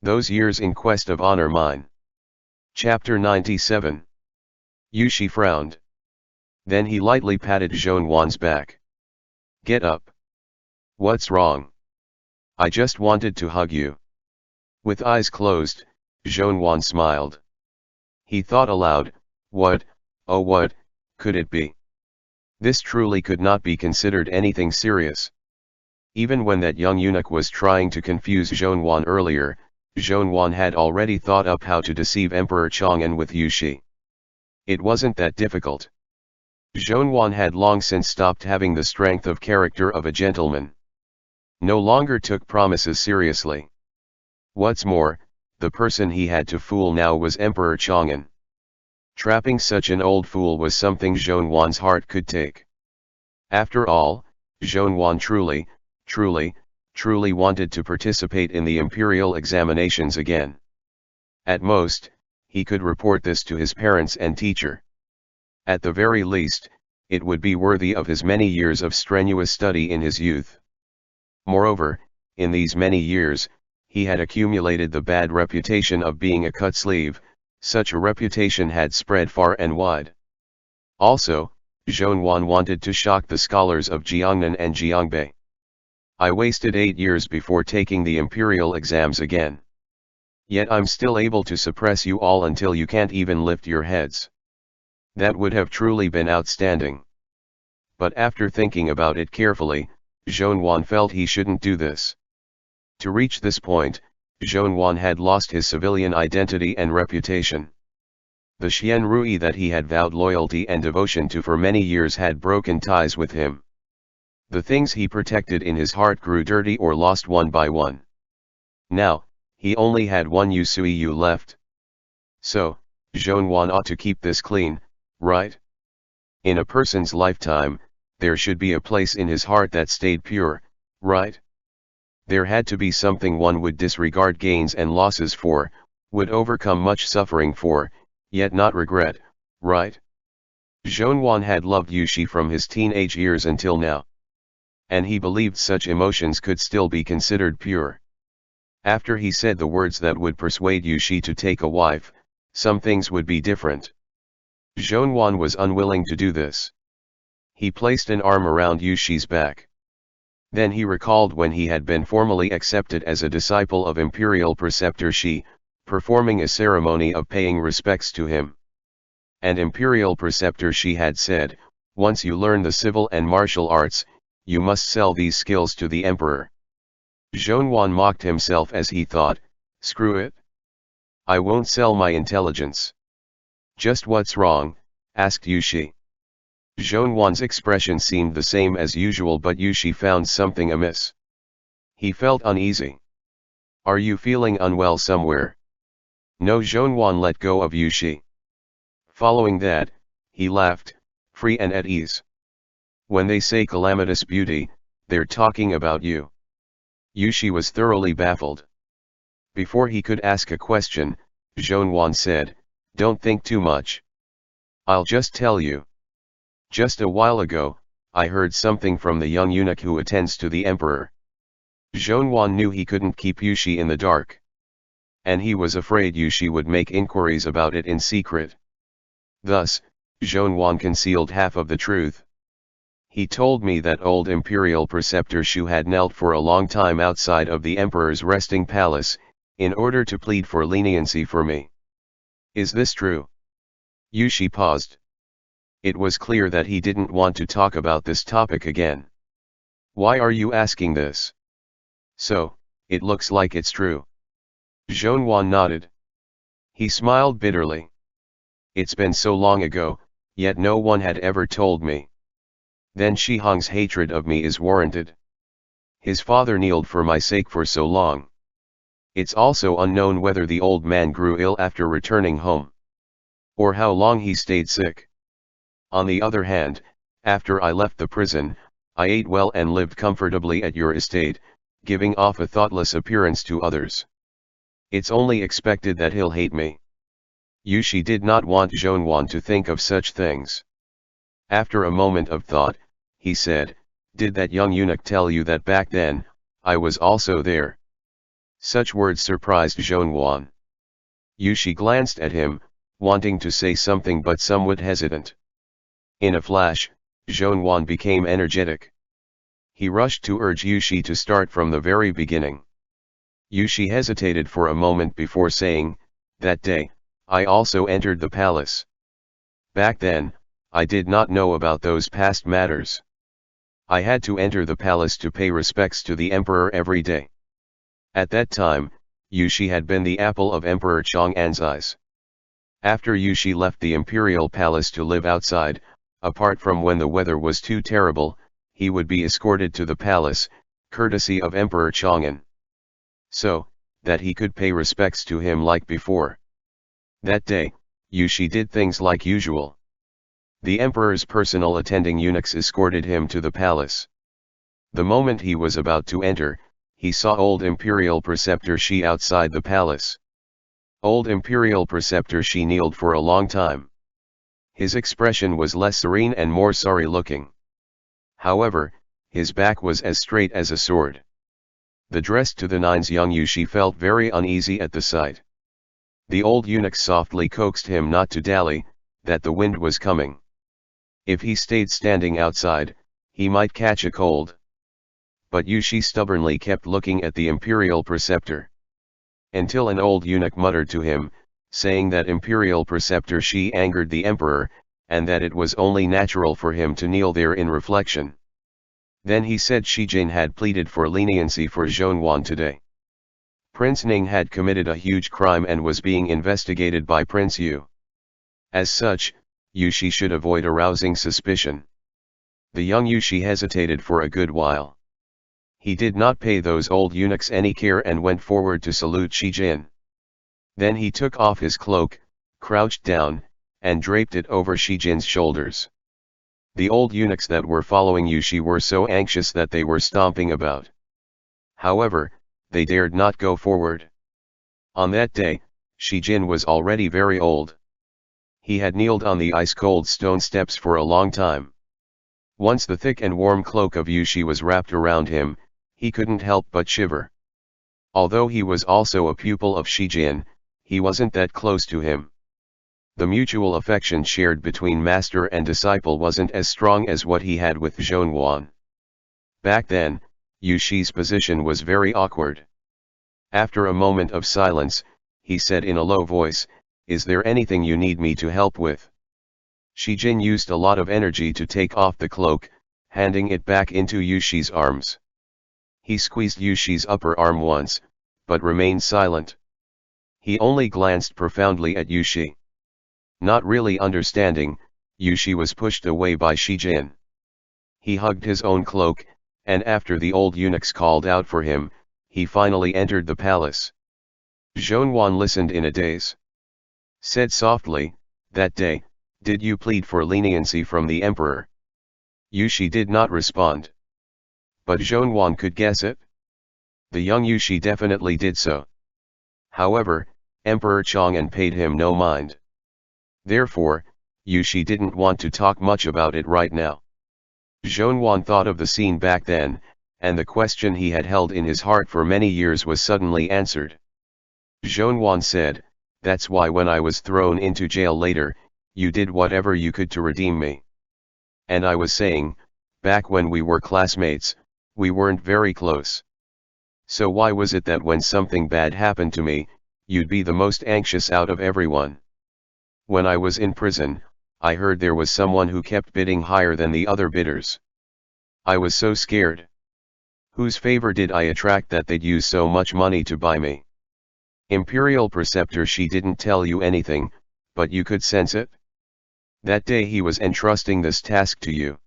Those years in quest of honor mine. Chapter 97. Yushi frowned. Then he lightly patted Zhonwan's back. Get up. What's wrong? I just wanted to hug you. With eyes closed, Zhonwan smiled. He thought aloud, what, oh what, could it be? This truly could not be considered anything serious. Even when that young eunuch was trying to confuse Zhonwan earlier, Zhonwan had already thought up how to deceive Emperor Chang'an with Yushi. It wasn't that difficult. Zhonwan had long since stopped having the strength of character of a gentleman. No longer took promises seriously. What's more, the person he had to fool now was Emperor Chang'an. Trapping such an old fool was something Zhonwan's heart could take. After all, Zhonwan truly wanted to participate in the imperial examinations again. At most, he could report this to his parents and teacher. At the very least, it would be worthy of his many years of strenuous study in his youth. Moreover, in these many years, he had accumulated the bad reputation of being a cut sleeve. Such a reputation had spread far and wide. Also, Zhonwan wanted to shock the scholars of Jiangnan and Jiangbei. I wasted 8 years before taking the imperial exams again. Yet I'm still able to suppress you all until you can't even lift your heads. That would have truly been outstanding. But after thinking about it carefully, Zhonwan felt he shouldn't do this. To reach this point, Zhonwan had lost his civilian identity and reputation. The Xian Rui that he had vowed loyalty and devotion to for many years had broken ties with him. The things he protected in his heart grew dirty or lost one by one. Now, he only had one Yusuiyu left. So, Zhonwan ought to keep this clean, right? In a person's lifetime, there should be a place in his heart that stayed pure, right? There had to be something one would disregard gains and losses for, would overcome much suffering for, yet not regret, right? Zhonwan had loved Yushi from his teenage years until now. And he believed such emotions could still be considered pure. After he said the words that would persuade Yushi to take a wife, some things would be different. Zhonwan was unwilling to do this. He placed an arm around Yushi's back. Then he recalled when he had been formally accepted as a disciple of Imperial Preceptor Shi, performing a ceremony of paying respects to him. And Imperial Preceptor Shi had said, once you learn the civil and martial arts, you must sell these skills to the emperor. Zhonwan mocked himself as he thought, screw it. I won't sell my intelligence. Just what's wrong? Asked Yushi. Zhonwan's expression seemed the same as usual, but Yushi found something amiss. He felt uneasy. Are you feeling unwell somewhere? No. Zhonwan let go of Yushi. Following that, he laughed, free and at ease. When they say calamitous beauty, they're talking about you. Yushi was thoroughly baffled. Before he could ask a question, Zhonwan said, don't think too much. I'll just tell you. Just a while ago, I heard something from the young eunuch who attends to the emperor. Zhonwan knew he couldn't keep Yushi in the dark. And he was afraid Yushi would make inquiries about it in secret. Thus, Zhonwan concealed half of the truth. He told me that old Imperial Preceptor Shu had knelt for a long time outside of the Emperor's resting palace, in order to plead for leniency for me. Is this true? Yushi paused. It was clear that he didn't want to talk about this topic again. Why are you asking this? So, it looks like it's true. Zhonwan nodded. He smiled bitterly. It's been so long ago, yet no one had ever told me. Then Shi Hong's hatred of me is warranted. His father kneeled for my sake for so long. It's also unknown whether the old man grew ill after returning home, or how long he stayed sick. On the other hand, after I left the prison, I ate well and lived comfortably at your estate, giving off a thoughtless appearance to others. It's only expected that he'll hate me. Yushi did not want Zhonwan to think of such things. After a moment of thought, he said, did that young eunuch tell you that back then, I was also there? Such words surprised Zhongyuan. Yushi glanced at him, wanting to say something but somewhat hesitant. In a flash, Zhongyuan became energetic. He rushed to urge Yushi to start from the very beginning. Yushi hesitated for a moment before saying, "That day, I also entered the palace. Back then, I did not know about those past matters. I had to enter the palace to pay respects to the emperor every day. At that time, Yushi had been the apple of Emperor Chang'an's eyes. After Yushi left the imperial palace to live outside, apart from when the weather was too terrible, he would be escorted to the palace, courtesy of Emperor Chang'an. So, that he could pay respects to him like before. That day, Yushi did things like usual. The emperor's personal attending eunuchs escorted him to the palace. The moment he was about to enter, he saw old imperial preceptor Shi outside the palace. Old imperial preceptor Shi kneeled for a long time. His expression was less serene and more sorry looking. However, his back was as straight as a sword. The dressed to the nines young Yushi felt very uneasy at the sight. The old eunuch softly coaxed him not to dally, that the wind was coming. If he stayed standing outside, he might catch a cold. But Yushi stubbornly kept looking at the imperial preceptor. Until an old eunuch muttered to him, saying that imperial preceptor Shi angered the emperor, and that it was only natural for him to kneel there in reflection. Then he said Shi Jin had pleaded for leniency for Zhongyuan today. Prince Ning had committed a huge crime and was being investigated by Prince Yu. As such, Yushi should avoid arousing suspicion. The young Yushi hesitated for a good while. He did not pay those old eunuchs any care and went forward to salute Shi Jin. Then he took off his cloak, crouched down, and draped it over Shi Jin's shoulders. The old eunuchs that were following Yushi were so anxious that they were stomping about. However, they dared not go forward. On that day, Shi Jin was already very old. He had kneeled on the ice-cold stone steps for a long time. Once the thick and warm cloak of Yushi was wrapped around him, he couldn't help but shiver. Although he was also a pupil of Shi Jin, he wasn't that close to him. The mutual affection shared between master and disciple wasn't as strong as what he had with Zhongyuan. Back then, Yushi's position was very awkward. After a moment of silence, he said in a low voice, "Is there anything you need me to help with?" Shi Jin used a lot of energy to take off the cloak, handing it back into Yushi's arms. He squeezed Yushi's upper arm once, but remained silent. He only glanced profoundly at Yushi. Not really understanding, Yushi was pushed away by Shi Jin. He hugged his own cloak, and after the old eunuchs called out for him, he finally entered the palace. Zhongyuan listened in a daze. Said softly, "That day, did you plead for leniency from the emperor?" Yushi did not respond. But Zhongyuan could guess it. The young Yushi definitely did so. However, Emperor Chang'an paid him no mind. Therefore, Yushi didn't want to talk much about it right now. Zhongyuan thought of the scene back then, and the question he had held in his heart for many years was suddenly answered. Zhongyuan said, "That's why when I was thrown into jail later, you did whatever you could to redeem me. And I was saying, back when we were classmates, we weren't very close. So why was it that when something bad happened to me, you'd be the most anxious out of everyone? When I was in prison, I heard there was someone who kept bidding higher than the other bidders. I was so scared. Whose favor did I attract that they'd use so much money to buy me? Imperial preceptor Shi didn't tell you anything, but you could sense it? That day he was entrusting this task to you.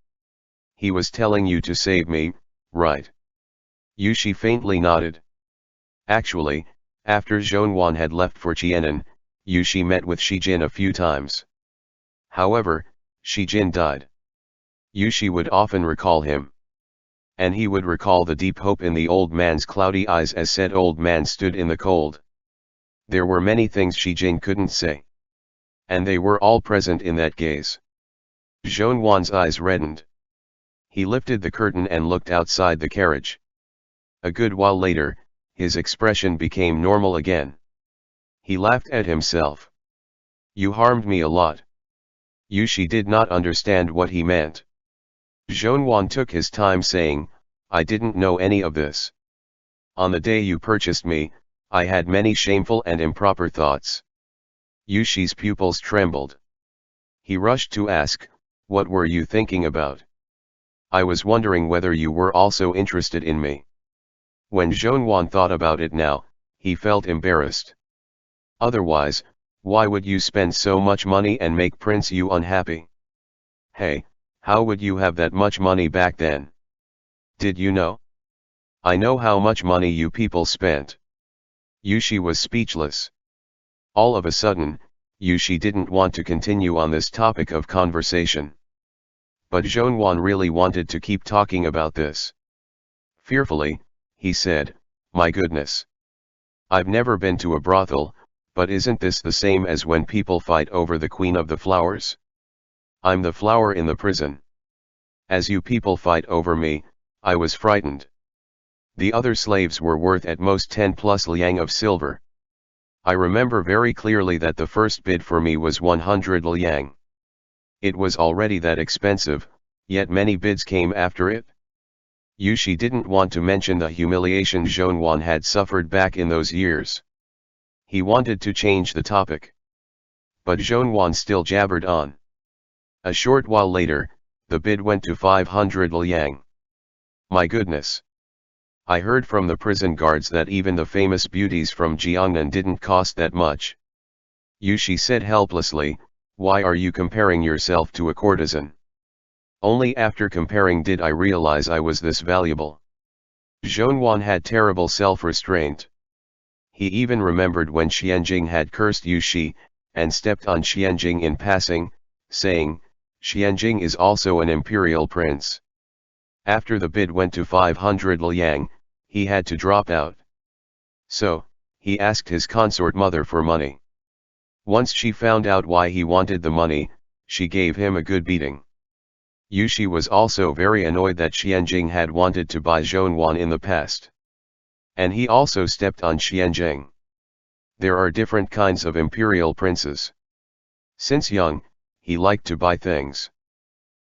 He was telling you to save me, right?" Yushi faintly nodded. Actually, after Zhongyuan had left for Qianan, Yushi met with Shi Jin a few times. However, Shi Jin died. Yushi would often recall him. And he would recall the deep hope in the old man's cloudy eyes as said old man stood in the cold. There were many things Shi Jin couldn't say. And they were all present in that gaze. Zhongyuan's eyes reddened. He lifted the curtain and looked outside the carriage. A good while later, his expression became normal again. He laughed at himself. You harmed me a lot. Yushi did not understand what he meant. Zhonwan took his time saying, I didn't know any of this. On the day you purchased me, I had many shameful and improper thoughts. Yushi's pupils trembled. He rushed to ask, what were you thinking about? I was wondering whether you were also interested in me. When Zhonwan thought about it now, he felt embarrassed. Otherwise, why would you spend so much money and make Prince Yu unhappy? Hey, how would you have that much money back then? Did you know? I know how much money you people spent. Yushi was speechless. All of a sudden, Yushi didn't want to continue on this topic of conversation. But Zhonwan really wanted to keep talking about this. Fearfully, he said, my goodness. I've never been to a brothel, but isn't this the same as when people fight over the queen of the flowers? I'm the flower in the prison. As you people fight over me, I was frightened. The other slaves were worth at most 10 plus liang of silver. I remember very clearly that the first bid for me was 100 liang. It was already that expensive, yet many bids came after it. Yushi didn't want to mention the humiliation Zhonwan had suffered back in those years. He wanted to change the topic. But Zhonwan still jabbered on. A short while later, the bid went to 500 liang. My goodness. I heard from the prison guards that even the famous beauties from Jiangnan didn't cost that much. Yushi said helplessly, why are you comparing yourself to a courtesan? Only after comparing did I realize I was this valuable. Zhonwan had terrible self-restraint. He even remembered when Xianjing had cursed Yushi, and stepped on Xianjing in passing, saying, Xianjing is also an imperial prince. After the bid went to 500 liang, he had to drop out. So, he asked his consort mother for money. Once she found out why he wanted the money, she gave him a good beating. Yushi was also very annoyed that Xianjing had wanted to buy Zhonwan in the past. And he also stepped on Xianjing. There are different kinds of imperial princes. Since young, he liked to buy things.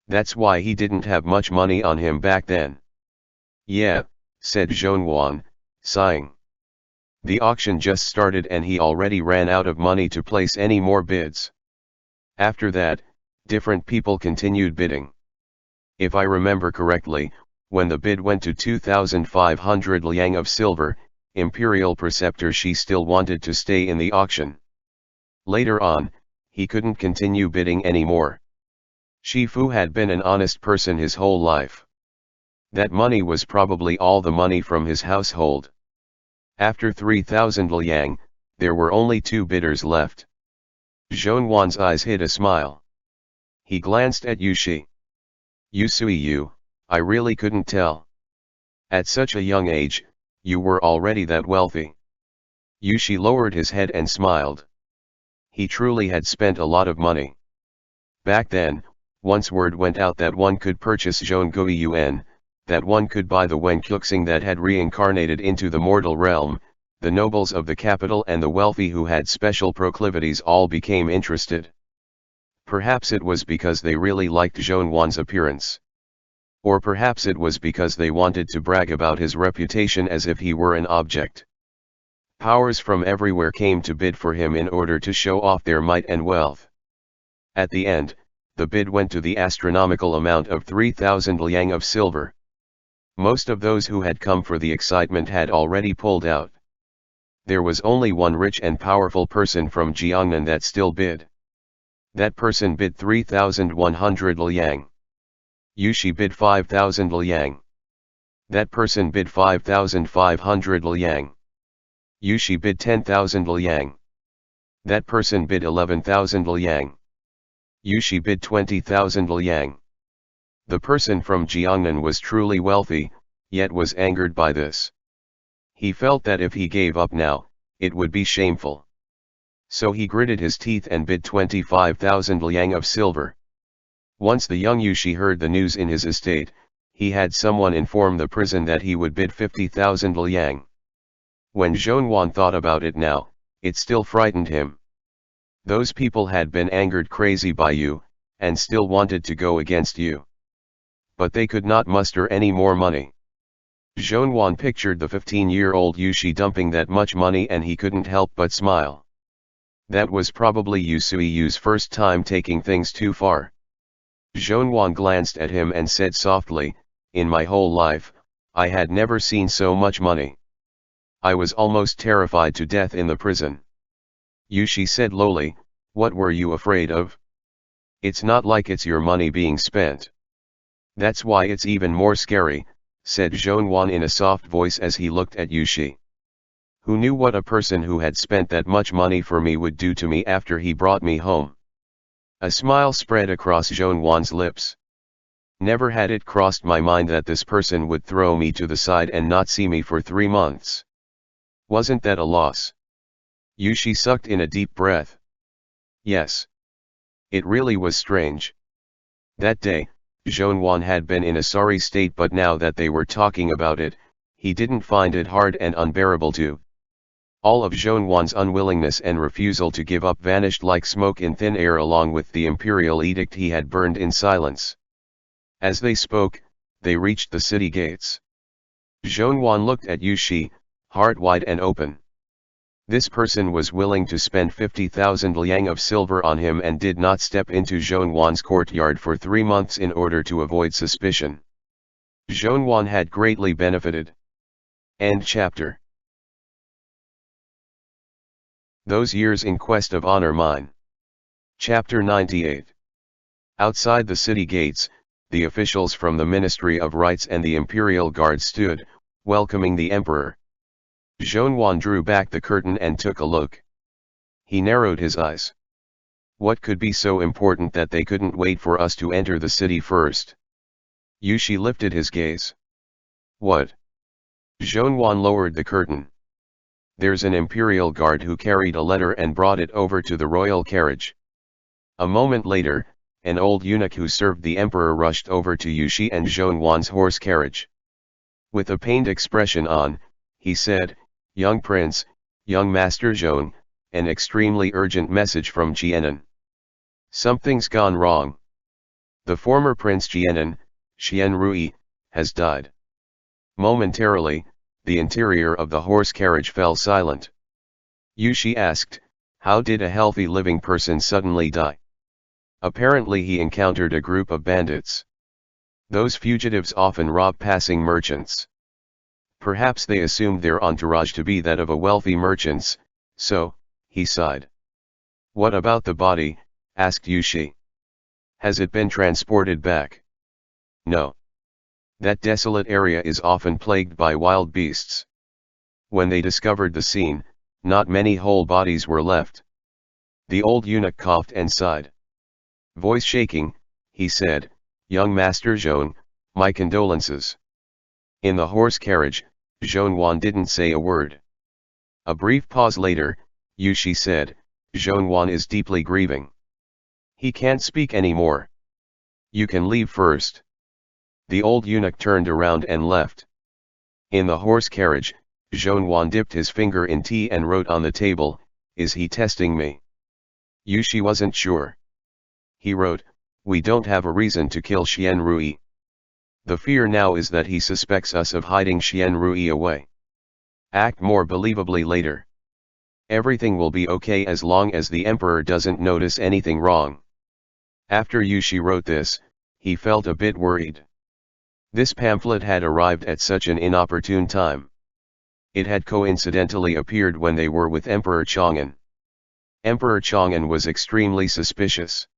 That's why he didn't have much money on him back then. Yeah, said Zhonwan, sighing. The auction just started and he already ran out of money to place any more bids. After that, different people continued bidding. If I remember correctly, when the bid went to 2,500 liang of silver, Imperial Preceptor Shi still wanted to stay in the auction. Later on, he couldn't continue bidding anymore. Shifu had been an honest person his whole life. That money was probably all the money from his household. After 3,000 liang, there were only 2 bidders left. Zhonwan's eyes hid a smile. He glanced at Yushi. You, I really couldn't tell. At such a young age, you were already that wealthy. Yushi lowered his head and smiled. He truly had spent a lot of money. Back then, once word went out that one could purchase Zhongui Yuan, that one could buy the Wen Kuxing that had reincarnated into the mortal realm, the nobles of the capital and the wealthy who had special proclivities all became interested. Perhaps it was because they really liked Zhonwan's appearance. Or perhaps it was because they wanted to brag about his reputation as if he were an object. Powers from everywhere came to bid for him in order to show off their might and wealth. At the end, the bid went to the astronomical amount of 3,000 liang of silver. Most of those who had come for the excitement had already pulled out. There was only one rich and powerful person from Jiangnan that still bid. That person bid 3,100 liang. Yushi bid 5,000 liang. That person bid 5,500 liang. Yushi bid 10,000 liang. That person bid 11,000 liang. Yushi bid 20,000 liang. The person from Jiangnan was truly wealthy, yet was angered by this. He felt that if he gave up now, it would be shameful. So he gritted his teeth and bid 25,000 liang of silver. Once the young Yushi heard the news in his estate, he had someone inform the prison that he would bid 50,000 liang. When Zhongyuan thought about it now, it still frightened him. Those people had been angered crazy by you, and still wanted to go against you. But they could not muster any more money. Zhongyuan pictured the 15-year-old Yushi dumping that much money and he couldn't help but smile. That was probably Yu Suiyu's first time taking things too far. Zhongyuan glanced at him and said softly, "In my whole life, I had never seen so much money. I was almost terrified to death in the prison." Yushi said lowly, "What were you afraid of? It's not like it's your money being spent. That's why it's even more scary," said Zhongyuan in a soft voice as he looked at Yushi. "Who knew what a person who had spent that much money for me would do to me after he brought me home?" A smile spread across Zhongyuan's lips. "Never had it crossed my mind that this person would throw me to the side and not see me for 3 months. Wasn't that a loss?" Yushi sucked in a deep breath. Yes. It really was strange. That day, Zhongyuan had been in a sorry state, but now that they were talking about it, he didn't find it hard and unbearable to. All of Zhongyuan's unwillingness and refusal to give up vanished like smoke in thin air along with the imperial edict he had burned in silence. As they spoke, they reached the city gates. Zhongyuan looked at Yushi, heart wide and open. This person was willing to spend 50,000 liang of silver on him and did not step into Zhongyuan's courtyard for 3 months in order to avoid suspicion. Zhongyuan had greatly benefited. End chapter. Those years in quest of honor mine. Chapter 98. Outside the city gates, the officials from the Ministry of Rites and the Imperial Guard stood, welcoming the emperor. Zhongyuan drew back the curtain and took a look. He narrowed his eyes. What could be so important that they couldn't wait for us to enter the city first? Yushi lifted his gaze. What? Zhongyuan lowered the curtain. There's an imperial guard who carried a letter and brought it over to the royal carriage. A moment later, an old eunuch who served the emperor rushed over to Yushi and Zhongyuan's horse carriage. With a pained expression on, he said, "Young prince, young master Zhong, an extremely urgent message from Jianan. Something's gone wrong. The former Prince Jianan, Xian Rui, has died." Momentarily, the interior of the horse carriage fell silent. Yushi asked, "How did a healthy living person suddenly die?" Apparently he encountered a group of bandits. Those fugitives often rob passing merchants. Perhaps they assumed their entourage to be that of a wealthy merchants, so, he sighed. "What about the body?" asked Yushi. "Has it been transported back?" "No. That desolate area is often plagued by wild beasts. When they discovered the scene, not many whole bodies were left." The old eunuch coughed and sighed. Voice shaking, he said, "Young Master Zhong, my condolences." In the horse carriage, Zhongyuan didn't say a word. A brief pause later, Yushi said, "Zhongyuan is deeply grieving. He can't speak anymore. You can leave first." The old eunuch turned around and left. In the horse carriage, Zhongyuan dipped his finger in tea and wrote on the table, "Is he testing me?" Yushi wasn't sure. He wrote, "We don't have a reason to kill Xian Rui. The fear now is that he suspects us of hiding Xian Rui away. Act more believably later. Everything will be okay as long as the emperor doesn't notice anything wrong." After Yushi wrote this, he felt a bit worried. This pamphlet had arrived at such an inopportune time. It had coincidentally appeared when they were with Emperor Chang'an. Emperor Chang'an was extremely suspicious.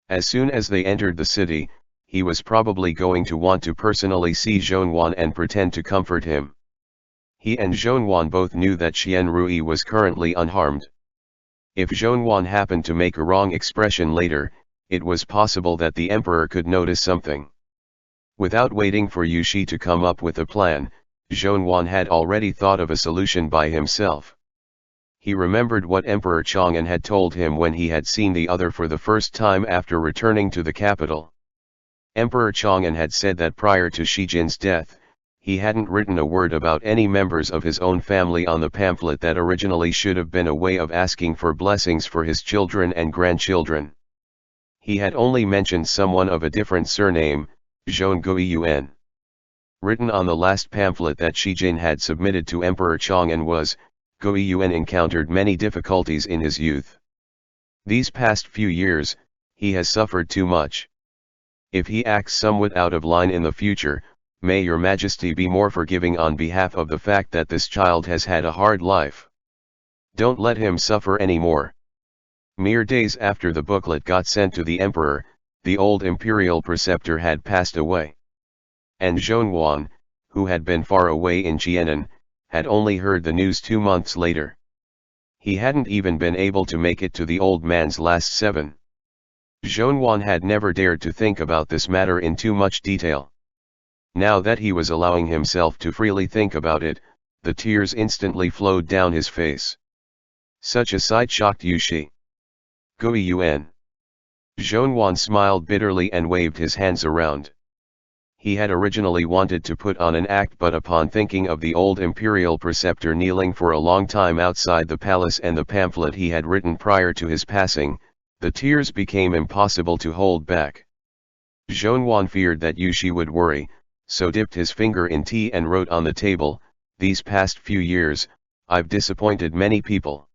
As soon as they entered the city, he was probably going to want to personally see Zhongyuan and pretend to comfort him. He and Zhongyuan both knew that Xian Rui was currently unharmed. If Zhongyuan happened to make a wrong expression later, it was possible that the emperor could notice something. Without waiting for Yushi to come up with a plan, Zhongyuan had already thought of a solution by himself. He remembered what Emperor Chang'an had told him when he had seen the other for the first time after returning to the capital. Emperor Chang'an had said that prior to Shijin's death, He hadn't written a word about any members of his own family on the pamphlet that originally should have been a way of asking for blessings for his children and grandchildren. He had only mentioned someone of a different surname, Zhong Guiyuan. Written on the last pamphlet that Shi Jin had submitted to Emperor Chang'an was, Guiyuan encountered many difficulties in his youth. These past few years, he has suffered too much. If he acts somewhat out of line in the future, may your majesty be more forgiving on behalf of the fact that this child has had a hard life. Don't let him suffer any more. Mere days after the booklet got sent to the emperor, the old imperial preceptor had passed away. And Zhongwan, who had been far away in Jianan, had only heard the news 2 months later. He hadn't even been able to make it to the old man's last 7. Zhongwan had never dared to think about this matter in too much detail. Now that he was allowing himself to freely think about it, the tears instantly flowed down his face. Such a sight shocked Yushi. Guiyuan. Zhongwan smiled bitterly and waved his hands around. He had originally wanted to put on an act, but upon thinking of the old imperial preceptor kneeling for a long time outside the palace and the pamphlet he had written prior to his passing, the tears became impossible to hold back. Zhongwan feared that Yushi would worry, so dipped his finger in tea and wrote on the table, "These past few years, I've disappointed many people.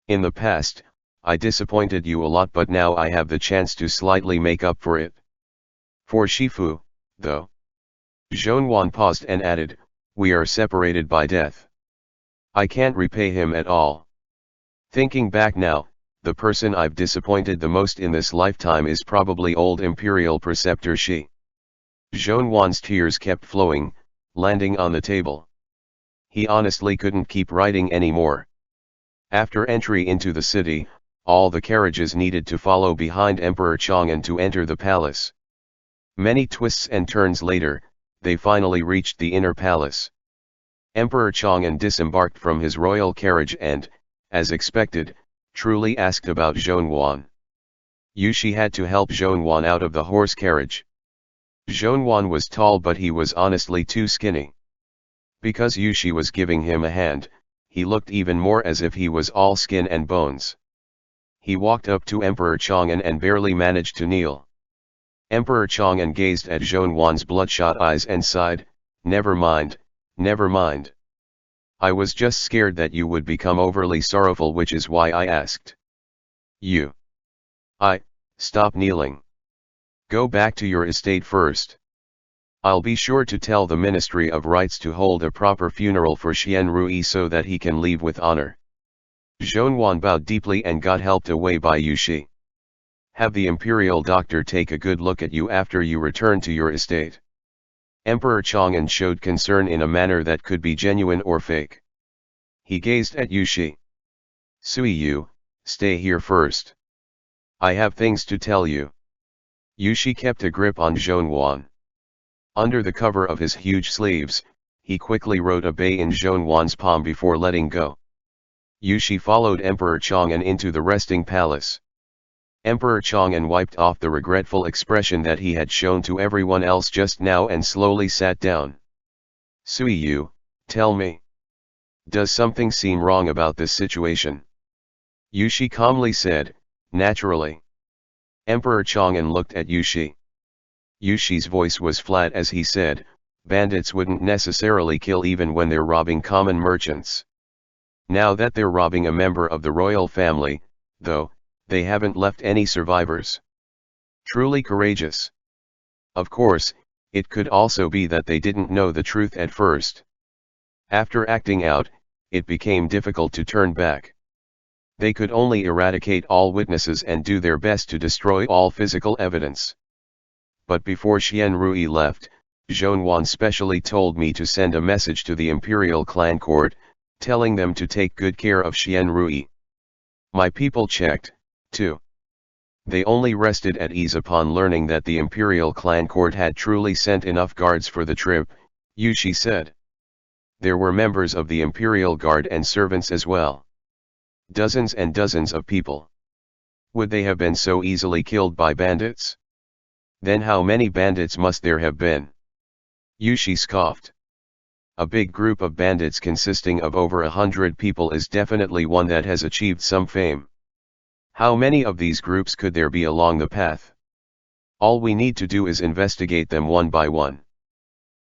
In the past, I disappointed you a lot, but now I have the chance to slightly make up for it. For Shifu, though." Zhongwan paused and added, "We are separated by death. I can't repay him at all. Thinking back now, the person I've disappointed the most in this lifetime is probably old imperial preceptor Shi." Zhongwan's tears kept flowing, landing on the table. He honestly couldn't keep writing anymore. After entry into the city, all the carriages needed to follow behind Emperor Chang'an to enter the palace. Many twists and turns later, they finally reached the inner palace. Emperor Chang'an disembarked from his royal carriage and, as expected, truly asked about Zhongwan. Yushi had to help Zhongwan out of the horse carriage. Zhongwan was tall, but he was honestly too skinny. Because Yushi was giving him a hand, he looked even more as if he was all skin and bones. He walked up to Emperor Chang'an and barely managed to kneel. Emperor Chang'an gazed at Zhongwan's bloodshot eyes and sighed, never mind. I was just scared that you would become overly sorrowful, which is why I asked you. Stop kneeling. Go back to your estate first. I'll be sure to tell the Ministry of Rites to hold a proper funeral for Xian Rui so that he can leave with honor." Zhongwan bowed deeply and got helped away by Yushi. "Have the imperial doctor take a good look at you after you return to your estate." Emperor Chang'an showed concern in a manner that could be genuine or fake. He gazed at Yushi. "Suiyu, stay here first. I have things to tell you." Yushi kept a grip on Zhongwan. Under the cover of his huge sleeves, he quickly wrote a bay in Zhongwan's palm before letting go. Yushi followed Emperor Chang'an into the resting palace. Emperor Chang'an wiped off the regretful expression that he had shown to everyone else just now and slowly sat down. "Suiyu, tell me. Does something seem wrong about this situation?" Yushi calmly said, "Naturally." Emperor Chang'an looked at Yushi. Yushi's voice was flat as he said, "Bandits wouldn't necessarily kill even when they're robbing common merchants. Now that they're robbing a member of the royal family, though, they haven't left any survivors. Truly courageous. Of course, it could also be that they didn't know the truth at first. After acting out, it became difficult to turn back. They could only eradicate all witnesses and do their best to destroy all physical evidence. But before Xian Rui left, Zhongwan specially told me to send a message to the imperial clan court, telling them to take good care of Xian Rui. My people checked, too. They only rested at ease upon learning that the imperial clan court had truly sent enough guards for the trip," Yushi said. "There were members of the imperial guard and servants as well. Dozens and dozens of people. Would they have been so easily killed by bandits? Then how many bandits must there have been?" Yushi scoffed. A big group of bandits consisting of over 100 people is definitely one that has achieved some fame. How many of these groups could there be along the path? All we need to do is investigate them one by one.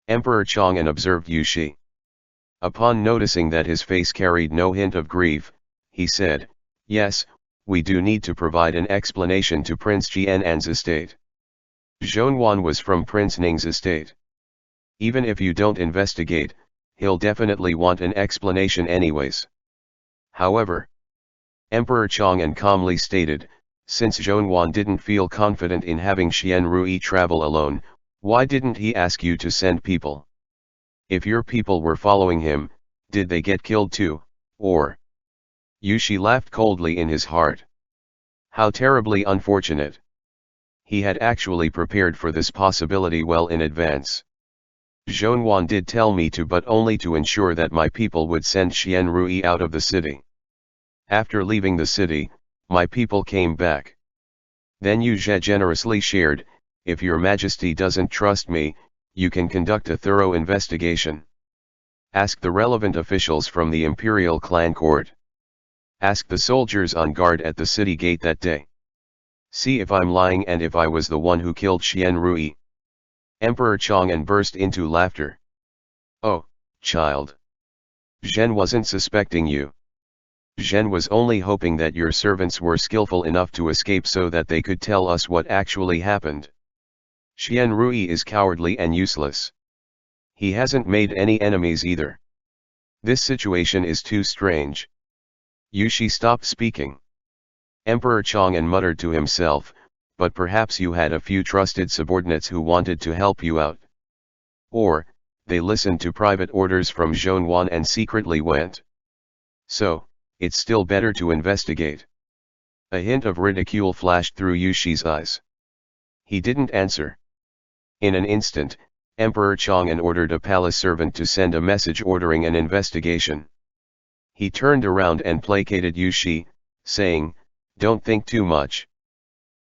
Emperor Chang'an observed Yu Shi. Upon noticing that his face carried no hint of grief, he said, "Yes, we do need to provide an explanation to Prince Jian'an's estate. Zhonwan was from Prince Ning's estate. Even if you don't investigate, he'll definitely want an explanation anyways." However, Emperor Chang'an calmly stated, since Zhonwan didn't feel confident in having Xian Rui travel alone, why didn't he ask you to send people? If your people were following him, did they get killed too, or? Yu Shi laughed coldly in his heart. How terribly unfortunate. He had actually prepared for this possibility well in advance. Zhonwan did tell me to, but only to ensure that my people would send Xian Rui out of the city. After leaving the city, my people came back. Then Yu Zhe generously shared, "If your majesty doesn't trust me, you can conduct a thorough investigation. Ask the relevant officials from the imperial clan court. Ask the soldiers on guard at the city gate that day. See if I'm lying and if I was the one who killed Xian Rui." Emperor Chang'an burst into laughter. "Oh, child. Zhen wasn't suspecting you. Zhen was only hoping that your servants were skillful enough to escape so that they could tell us what actually happened. Xian Rui is cowardly and useless. He hasn't made any enemies either. This situation is too strange." Yu Shi stopped speaking. Emperor Chang'an muttered to himself, "But perhaps you had a few trusted subordinates who wanted to help you out. Or, they listened to private orders from Zhonwan and secretly went. So, it's still better to investigate." A hint of ridicule flashed through Yu Shi's eyes. He didn't answer. In an instant, Emperor Chang'an ordered a palace servant to send a message ordering an investigation. He turned around and placated Yu Shi, saying, "Don't think too much.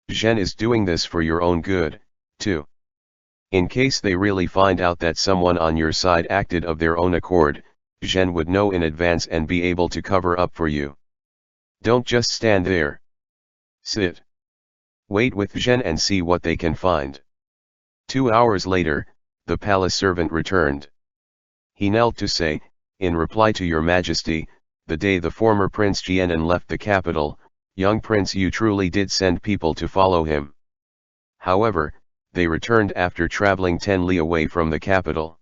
Zhen is doing this for your own good, too. In case they really find out that someone on your side acted of their own accord, Zhen would know in advance and be able to cover up for you. Don't just stand there. Sit. Wait with Zhen and see what they can find." 2 hours later, the palace servant returned. He knelt to say, "In reply to your majesty, the day the former Prince Jianan left the capital, young Prince Yu truly did send people to follow him. However, they returned after traveling 10 li away from the capital.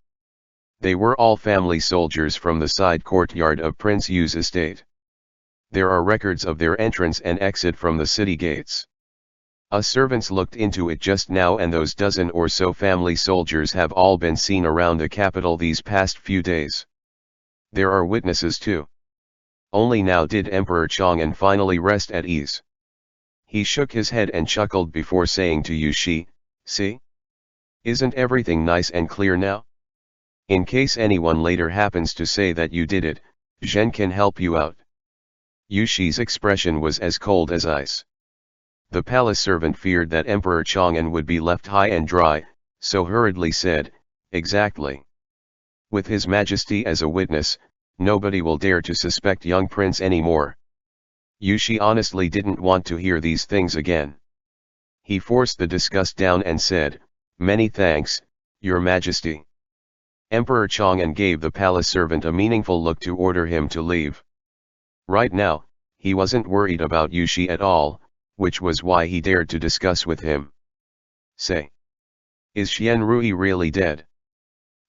They were all family soldiers from the side courtyard of Prince Yu's estate. There are records of their entrance and exit from the city gates. Us servants looked into it just now, and those dozen or so family soldiers have all been seen around the capital these past few days. There are witnesses too." Only now did Emperor Chang'an finally rest at ease. He shook his head and chuckled before saying to Yu Shi, "See? Isn't everything nice and clear now? In case anyone later happens to say that you did it, Zhen can help you out." Yu Shi's expression was as cold as ice. The palace servant feared that Emperor Chang'an would be left high and dry, so hurriedly said, "Exactly. With His Majesty as a witness, nobody will dare to suspect young prince anymore." Yu Shi honestly didn't want to hear these things again. He forced the disgust down and said, "Many thanks, Your Majesty." Emperor Chang'an gave the palace servant a meaningful look to order him to leave. Right now, he wasn't worried about Yu Shi at all, which was why he dared to discuss with him. "Say, is Xian Rui really dead?"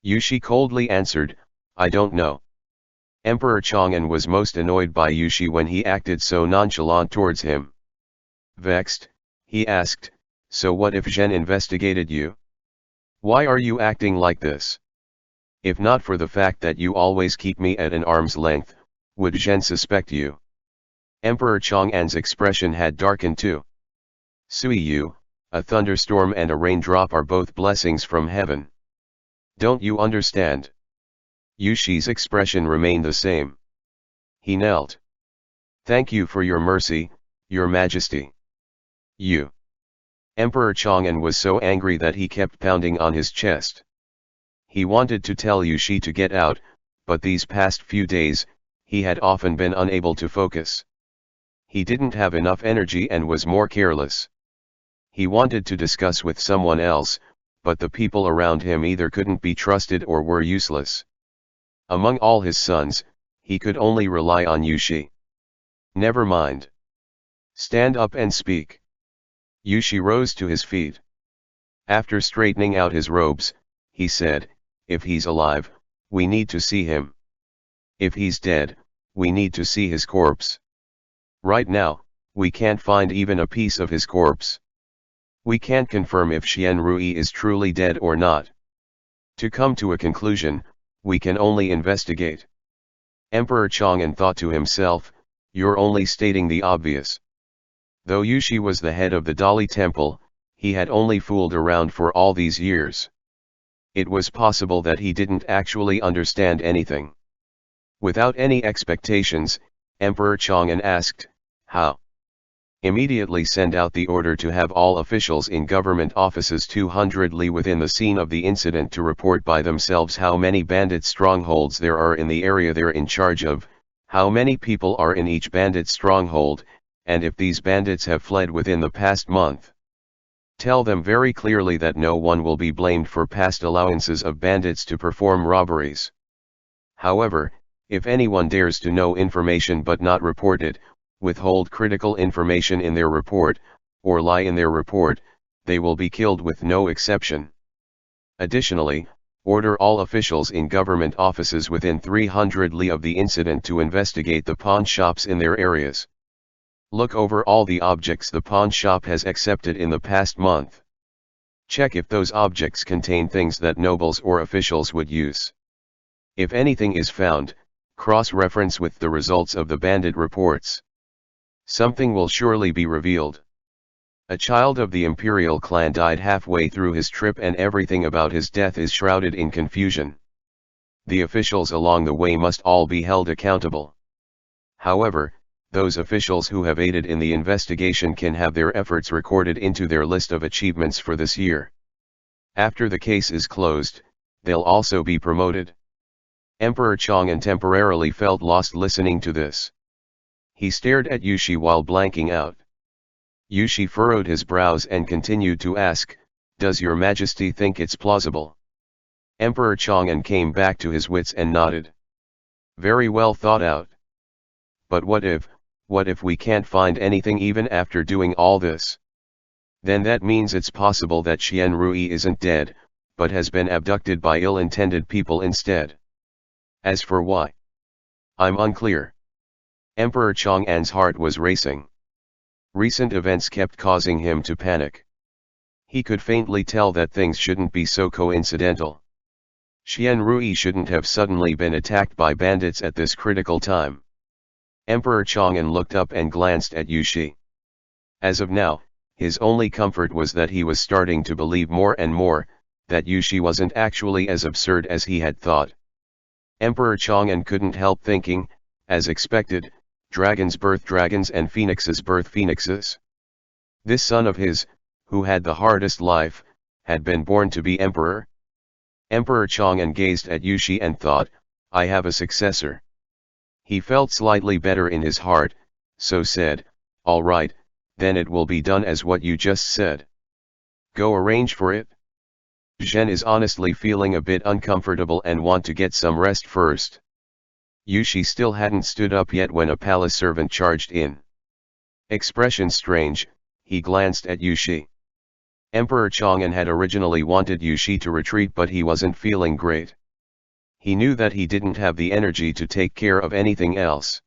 Yu Shi coldly answered, "I don't know." Emperor Chang'an was most annoyed by Yu Shi when he acted so nonchalant towards him. Vexed, he asked, "So what if Zhen investigated you? Why are you acting like this? If not for the fact that you always keep me at an arm's length, would Zhen suspect you?" Emperor Chang'an's expression had darkened too. "Sui Yu, a thunderstorm and a raindrop are both blessings from heaven. Don't you understand?" Yu Shi's expression remained the same. He knelt. "Thank you for your mercy, Your Majesty." "You." Emperor Chang'an was so angry that he kept pounding on his chest. He wanted to tell Yushi to get out, but these past few days, he had often been unable to focus. He didn't have enough energy and was more careless. He wanted to discuss with someone else, but the people around him either couldn't be trusted or were useless. Among all his sons, he could only rely on Yushi. Never mind. Stand up and speak. Yushi rose to his feet. After straightening out his robes, he said, if he's alive, we need to see him. If he's dead, we need to see his corpse. Right now, we can't find even a piece of his corpse. We can't confirm if Xianrui is truly dead or not. To come to a conclusion, we can only investigate. Emperor Chang'an thought to himself, you're only stating the obvious. Though Yushi was the head of the Dali Temple, he had only fooled around for all these years. It was possible that he didn't actually understand anything. Without any expectations, Emperor Chang'an asked, how? Immediately send out the order to have all officials in government offices 200 li within the scene of the incident to report by themselves how many bandit strongholds there are in the area they're in charge of, how many people are in each bandit stronghold, and if these bandits have fled within the past month. Tell them very clearly that no one will be blamed for past allowances of bandits to perform robberies. However, if anyone dares to know information but not report it, withhold critical information in their report, or lie in their report, they will be killed with no exception. Additionally, order all officials in government offices within 300 li of the incident to investigate the pawn shops in their areas. Look over all the objects the pawn shop has accepted in the past month. Check if those objects contain things that nobles or officials would use. If anything is found, cross-reference with the results of the bandit reports. Something will surely be revealed. A child of the imperial clan died halfway through his trip and everything about his death is shrouded in confusion. The officials along the way must all be held accountable. However, those officials who have aided in the investigation can have their efforts recorded into their list of achievements for this year. After the case is closed, they'll also be promoted. Emperor Chang'an temporarily felt lost listening to this. He stared at Yushi while blanking out. Yushi furrowed his brows and continued to ask, does your majesty think it's plausible? Emperor Chang'an came back to his wits and nodded. Very well thought out. But what if we can't find anything even after doing all this? Then that means it's possible that Xianrui isn't dead, but has been abducted by ill-intended people instead. As for why? I'm unclear. Emperor Chang'an's heart was racing. Recent events kept causing him to panic. He could faintly tell that things shouldn't be so coincidental. Xianrui shouldn't have suddenly been attacked by bandits at this critical time. Emperor Chang'an looked up and glanced at Yushi. As of now, his only comfort was that he was starting to believe more and more, that Yushi wasn't actually as absurd as he had thought. Emperor Chang'an couldn't help thinking, as expected, dragons birth dragons and phoenixes birth phoenixes. This son of his, who had the hardest life, had been born to be emperor. Emperor Chang'an gazed at Yushi and thought, I have a successor. He felt slightly better in his heart, so said, all right, then it will be done as what you just said. Go arrange for it. Zhen is honestly feeling a bit uncomfortable and want to get some rest first. Yushi still hadn't stood up yet when a palace servant charged in. Expression strange, he glanced at Yushi. Emperor Chang'an had originally wanted Yushi to retreat, but he wasn't feeling great. He knew that he didn't have the energy to take care of anything else.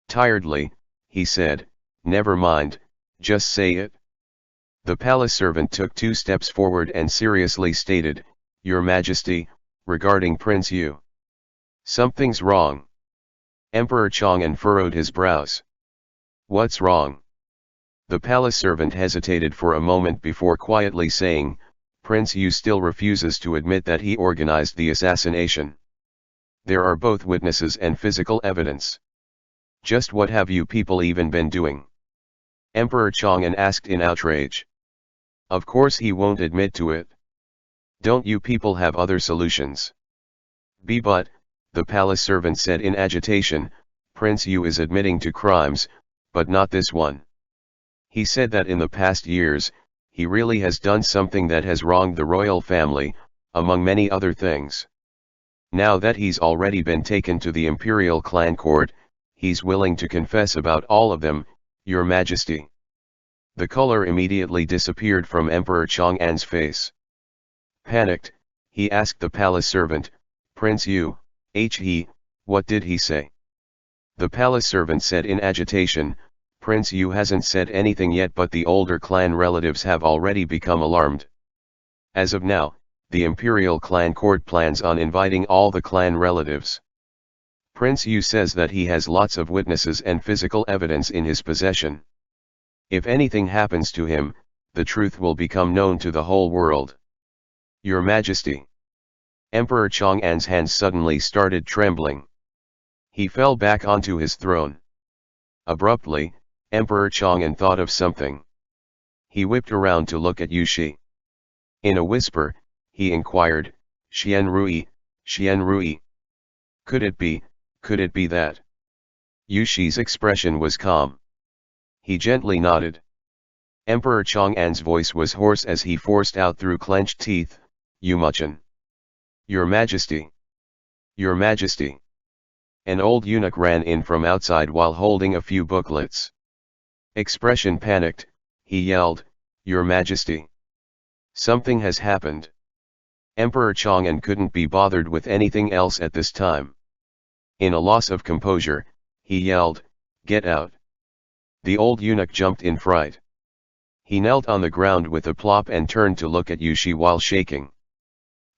Tiredly, he said, never mind, just say it. The palace servant took 2 steps forward and seriously stated, Your Majesty, regarding Prince Yu. Something's wrong. Emperor Chang'an furrowed his brows. What's wrong? The palace servant hesitated for a moment before quietly saying, Prince Yu still refuses to admit that he organized the assassination. There are both witnesses and physical evidence. Just what have you people even been doing? Emperor Chang'an asked in outrage. Of course he won't admit to it. Don't you people have other solutions? But, the palace servant said in agitation, Prince Yu is admitting to crimes, but not this one. He said that in the past years, he really has done something that has wronged the royal family, among many other things. Now that he's already been taken to the imperial clan court, he's willing to confess about all of them, Your Majesty. The color immediately disappeared from Emperor Chang'an's face. Panicked, he asked the palace servant, Prince Yu, what did he say? The palace servant said in agitation, Prince Yu hasn't said anything yet, but the older clan relatives have already become alarmed. As of now, the imperial clan court plans on inviting all the clan relatives. Prince Yu says that he has lots of witnesses and physical evidence in his possession. If anything happens to him, the truth will become known to the whole world. Your Majesty. Emperor Chang'an's hands suddenly started trembling. He fell back onto his throne. Abruptly, Emperor Chang'an thought of something. He whipped around to look at Yushi. In a whisper, he inquired, Xian Rui. Could it be that? Yushi's expression was calm. He gently nodded. Emperor Chang'an's voice was hoarse as he forced out through clenched teeth, Yumachan. Your Majesty. Your Majesty. An old eunuch ran in from outside while holding a few booklets. Expression panicked, he yelled, Your Majesty. Something has happened. Emperor Chang'an couldn't be bothered with anything else at this time. In a loss of composure, he yelled, Get out. The old eunuch jumped in fright. He knelt on the ground with a plop and turned to look at Yushi while shaking.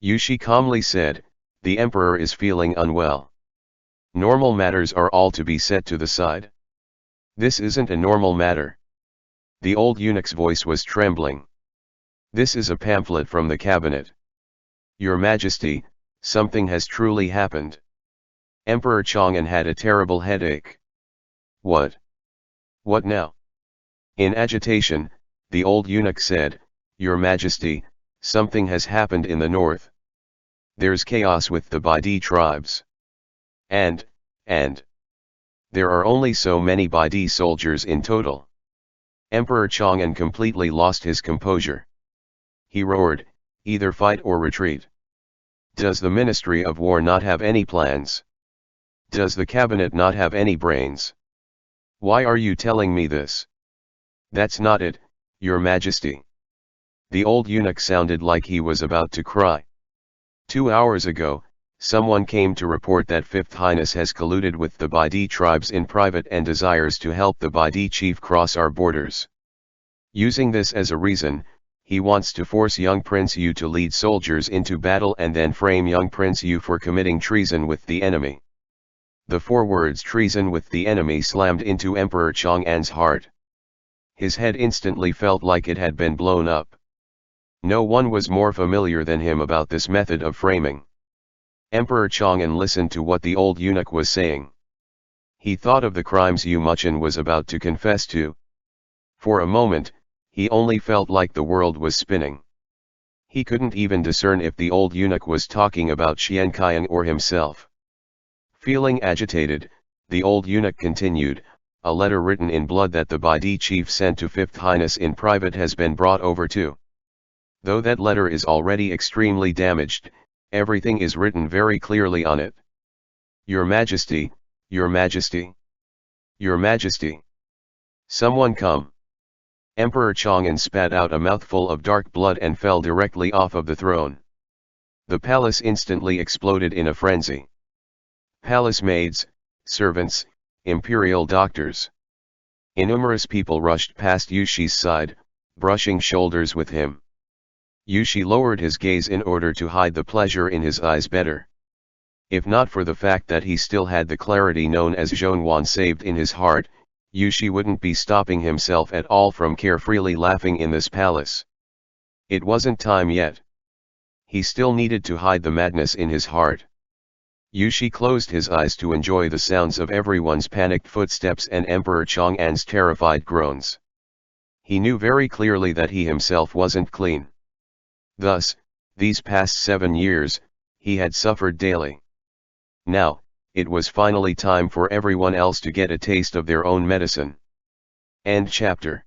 Yushi calmly said, The emperor is feeling unwell. Normal matters are all to be set to the side. This isn't a normal matter. The old eunuch's voice was trembling. This is a pamphlet from the cabinet. Your Majesty, something has truly happened. Emperor Chang'an had a terrible headache. What? What now? In agitation, the old eunuch said, Your Majesty, something has happened in the north. There's chaos with the Baidi tribes. And, there are only so many Baidi soldiers in total. Emperor Chang'an completely lost his composure. He roared, either fight or retreat. Does the Ministry of War not have any plans? Does the cabinet not have any brains? Why are you telling me this? That's not it, Your Majesty. The old eunuch sounded like he was about to cry. 2 hours ago, someone came to report that Fifth Highness has colluded with the Baidi tribes in private and desires to help the Baidi chief cross our borders. Using this as a reason, he wants to force young Prince Yu to lead soldiers into battle and then frame young Prince Yu for committing treason with the enemy. The 4 words treason with the enemy slammed into Emperor Chang'an's heart. His head instantly felt like it had been blown up. No one was more familiar than him about this method of framing. Emperor Chang'an listened to what the old eunuch was saying. He thought of the crimes Yu Muchen was about to confess to. For a moment, he only felt like the world was spinning. He couldn't even discern if the old eunuch was talking about Xian Qiang or himself. Feeling agitated, the old eunuch continued, a letter written in blood that the Baidi chief sent to Fifth Highness in private has been brought over too. Though that letter is already extremely damaged, everything is written very clearly on it. Your Majesty, Your Majesty. Your Majesty. Someone come. Emperor Chang'an spat out a mouthful of dark blood and fell directly off of the throne. The palace instantly exploded in a frenzy. Palace maids, servants, imperial doctors. Innumerous people rushed past Yushi's side, brushing shoulders with him. Yushi lowered his gaze in order to hide the pleasure in his eyes better. If not for the fact that he still had the clarity known as Zhongyuan saved in his heart, Yushi wouldn't be stopping himself at all from carefreely laughing in this palace. It wasn't time yet. He still needed to hide the madness in his heart. Yushi closed his eyes to enjoy the sounds of everyone's panicked footsteps and Emperor Chang'an's terrified groans. He knew very clearly that he himself wasn't clean. Thus, These past 7 years, he had suffered daily. Now, it was finally time for everyone else to get a taste of their own medicine. End chapter.